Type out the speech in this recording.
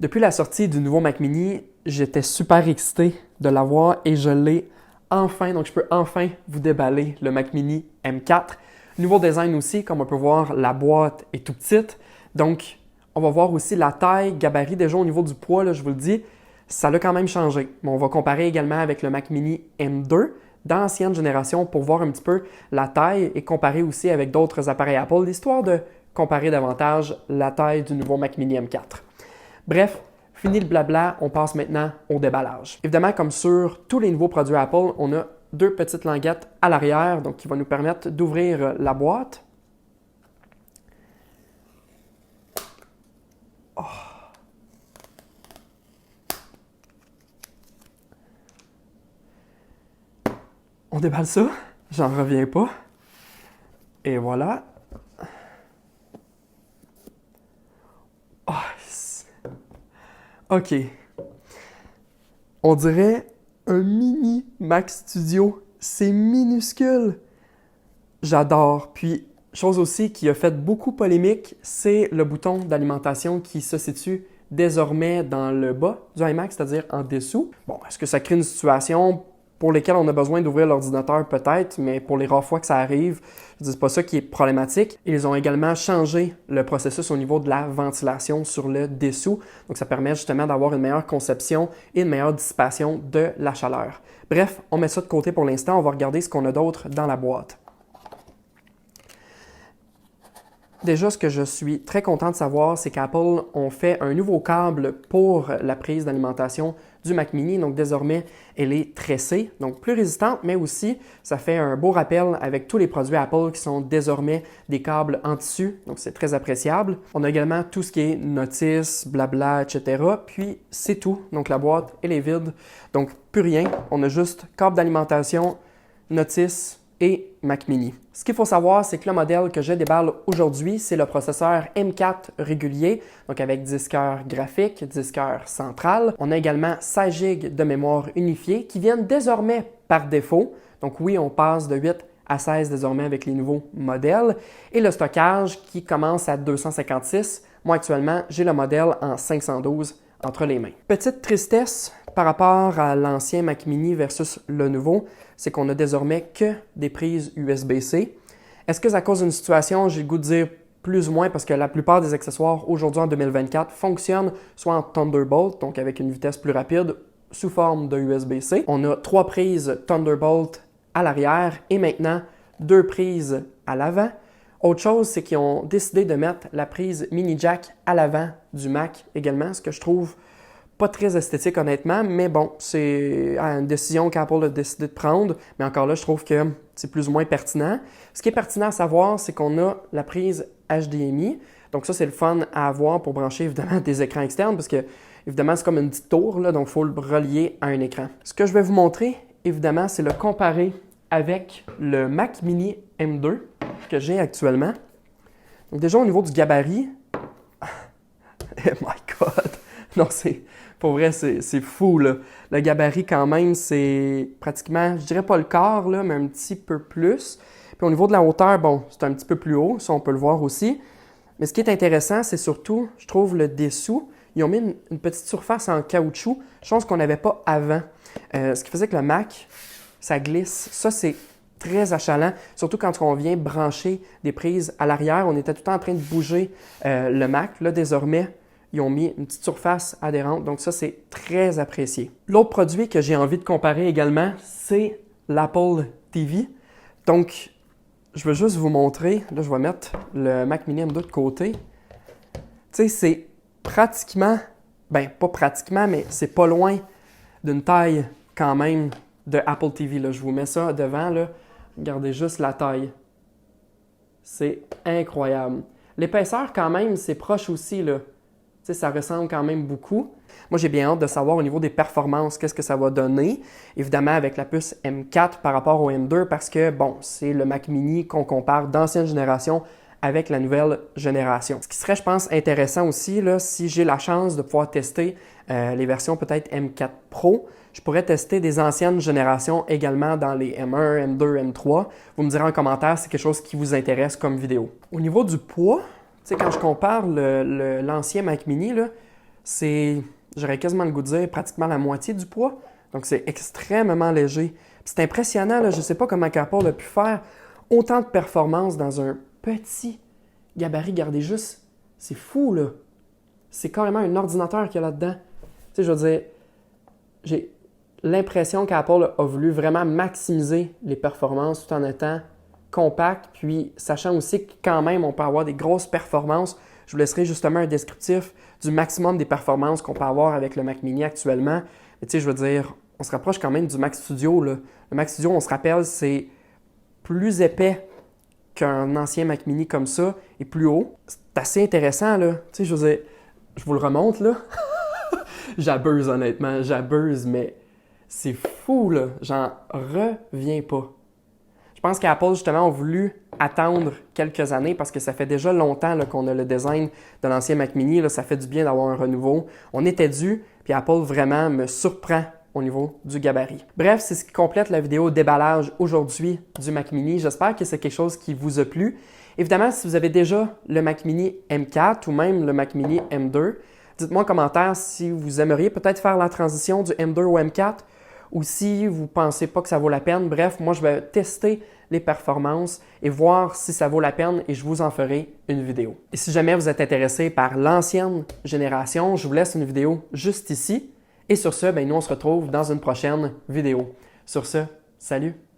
Depuis la sortie du nouveau Mac Mini, j'étais super excité de l'avoir et je l'ai enfin. Donc, je peux enfin vous déballer le Mac Mini M4. Nouveau design aussi, comme on peut voir, la boîte est tout petite. Donc, on va voir aussi la taille, gabarit. Déjà au niveau du poids, là, je vous le dis, ça l'a quand même changé. Mais on va comparer également avec le Mac Mini M2 d'ancienne génération pour voir un petit peu la taille et comparer aussi avec d'autres appareils Apple, histoire de comparer davantage la taille du nouveau Mac Mini M4. Bref, fini le blabla, on passe maintenant au déballage. Évidemment, comme sur tous les nouveaux produits Apple, on a deux petites languettes à l'arrière, donc qui vont nous permettre d'ouvrir la boîte. Oh. On déballe ça, j'en reviens pas. Et voilà. Oh. OK. On dirait un mini Mac Studio. C'est minuscule. J'adore. Puis, chose aussi qui a fait beaucoup polémique, c'est le bouton d'alimentation qui se situe désormais dans le bas du iMac, c'est-à-dire en dessous. Bon, est-ce que ça crée une situation pour lesquelles on a besoin d'ouvrir l'ordinateur? Peut-être, mais pour les rares fois que ça arrive, je dis pas ça qui est problématique. Ils ont également changé le processus au niveau de la ventilation sur le dessous. Donc, ça permet justement d'avoir une meilleure conception et une meilleure dissipation de la chaleur. Bref, on met ça de côté pour l'instant. On va regarder ce qu'on a d'autre dans la boîte. Déjà, ce que je suis très content de savoir, c'est qu'Apple ont fait un nouveau câble pour la prise d'alimentation du Mac Mini. Donc, désormais, elle est tressée, donc plus résistante, mais aussi, ça fait un beau rappel avec tous les produits Apple qui sont désormais des câbles en tissu. Donc, c'est très appréciable. On a également tout ce qui est notice, blabla, etc. Puis, c'est tout. Donc, la boîte, elle est vide. Donc, plus rien. On a juste câble d'alimentation, notice, et Mac Mini. Ce qu'il faut savoir, c'est que le modèle que je déballe aujourd'hui, c'est le processeur M4 régulier, donc avec 10 cœurs graphiques, 10 cœurs central. On a également 16 GB de mémoire unifiée qui viennent désormais par défaut. Donc oui, on passe de 8 à 16 désormais avec les nouveaux modèles. Et le stockage qui commence à 256. Moi, actuellement, j'ai le modèle en 512 entre les mains. Petite tristesse par rapport à l'ancien Mac Mini versus le nouveau, c'est qu'on a désormais que des prises USB-C. Est-ce que c'est à cause d'une situation, j'ai le goût de dire plus ou moins, parce que la plupart des accessoires aujourd'hui en 2024 fonctionnent soit en Thunderbolt, donc avec une vitesse plus rapide, sous forme de USB-C. On a 3 prises Thunderbolt à l'arrière et maintenant 2 prises à l'avant. Autre chose, c'est qu'ils ont décidé de mettre la prise mini jack à l'avant du Mac également, ce que je trouve pas très esthétique honnêtement, mais bon, c'est une décision qu'Apple a décidé de prendre, mais encore là, je trouve que c'est plus ou moins pertinent. Ce qui est pertinent à savoir, c'est qu'on a la prise HDMI, donc ça, c'est le fun à avoir pour brancher évidemment des écrans externes, parce que évidemment, c'est comme une petite tour, là, donc il faut le relier à un écran. Ce que je vais vous montrer, évidemment, c'est le comparer avec le Mac Mini M2 que j'ai actuellement. Donc déjà, au niveau du gabarit, oh my God! Non, pour vrai, c'est fou, là. Le gabarit, quand même, c'est pratiquement, je dirais pas le quart, là, mais un petit peu plus. Puis au niveau de la hauteur, bon, c'est un petit peu plus haut, ça, on peut le voir aussi. Mais ce qui est intéressant, c'est surtout, je trouve, le dessous. Ils ont mis une petite surface en caoutchouc, chose qu'on n'avait pas avant. Ce qui faisait que le Mac, ça glisse. Ça, c'est très achalant, surtout quand on vient brancher des prises à l'arrière. On était tout le temps en train de bouger le Mac. Là, désormais, ils ont mis une petite surface adhérente, donc ça, c'est très apprécié. L'autre produit que j'ai envie de comparer également, c'est l'Apple TV. Donc, je veux juste vous montrer, là, je vais mettre le Mac Mini M2 de côté. Tu sais, c'est pratiquement, ben pas pratiquement, mais c'est pas loin d'une taille quand même de Apple TV. Là. Je vous mets ça devant, là. Regardez juste la taille. C'est incroyable. L'épaisseur, quand même, c'est proche aussi, là. Tu sais, ça ressemble quand même beaucoup. Moi, j'ai bien hâte de savoir au niveau des performances, qu'est-ce que ça va donner. Évidemment, avec la puce M4 par rapport au M2, parce que, bon, c'est le Mac Mini qu'on compare d'ancienne génération avec la nouvelle génération. Ce qui serait, je pense, intéressant aussi, là, si j'ai la chance de pouvoir tester les versions peut-être M4 Pro, je pourrais tester des anciennes générations également dans les M1, M2, M3. Vous me direz en commentaire si c'est quelque chose qui vous intéresse comme vidéo. Au niveau du poids, tu sais, quand je compare l'ancien Mac Mini, là, j'aurais quasiment le goût de dire, pratiquement la moitié du poids. Donc, c'est extrêmement léger. C'est impressionnant, là, je ne sais pas comment Apple a pu faire autant de performances dans un petit gabarit. Regardez juste, c'est fou, là. C'est carrément un ordinateur qu'il y a là-dedans. Tu sais, je veux dire, j'ai l'impression qu'Apple a voulu vraiment maximiser les performances tout en étant compact, puis sachant aussi que quand même, on peut avoir des grosses performances. Je vous laisserai justement un descriptif du maximum des performances qu'on peut avoir avec le Mac Mini actuellement. Mais tu sais, je veux dire, on se rapproche quand même du Mac Studio, là. Le Mac Studio, on se rappelle, c'est plus épais qu'un ancien Mac Mini comme ça et plus haut. C'est assez intéressant, là. Tu sais, je veux dire, je vous le remonte, là. J'abuse, honnêtement, j'abuse, mais c'est fou, là. J'en reviens pas. Je pense qu'Apple, justement, a voulu attendre quelques années parce que ça fait déjà longtemps là, qu'on a le design de l'ancien Mac Mini. Là, ça fait du bien d'avoir un renouveau. On était dû, puis Apple vraiment me surprend au niveau du gabarit. Bref, c'est ce qui complète la vidéo déballage aujourd'hui du Mac Mini. J'espère que c'est quelque chose qui vous a plu. Évidemment, si vous avez déjà le Mac Mini M4 ou même le Mac Mini M2, dites-moi en commentaire si vous aimeriez peut-être faire la transition du M2 au M4 ou si vous ne pensez pas que ça vaut la peine. Bref, moi, je vais tester les performances et voir si ça vaut la peine et je vous en ferai une vidéo. Et si jamais vous êtes intéressé par l'ancienne génération, je vous laisse une vidéo juste ici. Et sur ce, nous on se retrouve dans une prochaine vidéo. Sur ce, salut!